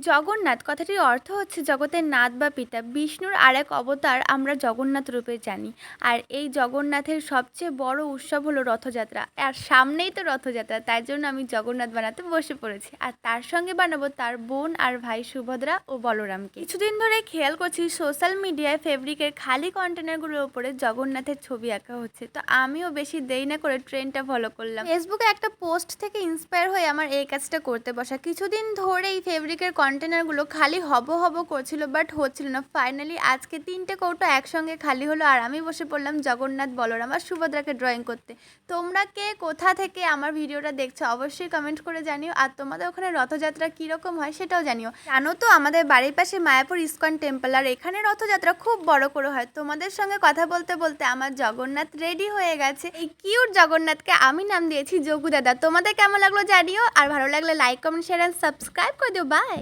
জগন্নাথ কথাটির অর্থ হচ্ছে জগতের নাথ বা পিতা। বিষ্ণুর আরেক অবতার আমরা জগন্নাথ রূপে জানি। আর এই জগন্নাথের সবচেয়ে বড় উৎসব হলো রথযাত্রা। আর সামনেই তো রথযাত্রা, তাই জন্য আমি জগন্নাথ বানাতে বসে পড়েছি। আর তার সঙ্গে বানাবো তার বোন আর ভাই সুভদ্রা ও বলরামকে। কিছুদিন ধরে খেয়াল করছি সোশ্যাল মিডিয়ায় ফেব্রিকের খালি কন্টেনারগুলোর উপরে জগন্নাথের ছবি আঁকা হচ্ছে, তো আমিও বেশি দেরি না করে ট্রেন্ডটা ফলো করলাম। ফেসবুকে একটা পোস্ট থেকে ইন্সপায়ার হয়ে আমার এই কাজটা করতে বসা। কিছুদিন ধরেই ফেব্রিকের কন্টেনারগুলো খালি হব হব করছিল, বাট হচ্ছিল না। ফাইনালি আজকে 3টে কৌটো একসঙ্গে খালি হলো, আর আমি বসে পড়লাম জগন্নাথ, বলরাম আর সুভদ্রাকে ড্রয়িং করতে। তোমরা কে কোথা থেকে আমার ভিডিওটা দেখছো অবশ্যই কমেন্ট করে জানিও, আর তোমাদের ওখানে রথযাত্রা কীরকম হয় সেটাও জানিও। জানো তো আমাদের বাড়ির পাশে মায়াপুর ইস্কন টেম্পল, আর এখানে রথযাত্রা খুব বড় করে হয়। তোমাদের সঙ্গে কথা বলতে বলতে আমার জগন্নাথ রেডি হয়ে গেছে। এই কিউট জগন্নাথকে আমি নাম দিয়েছি যোগু দাদা। তোমাদের কেমন লাগলো জানিও, আর ভালো লাগলে like comment share and subscribe করে দিও। বাই।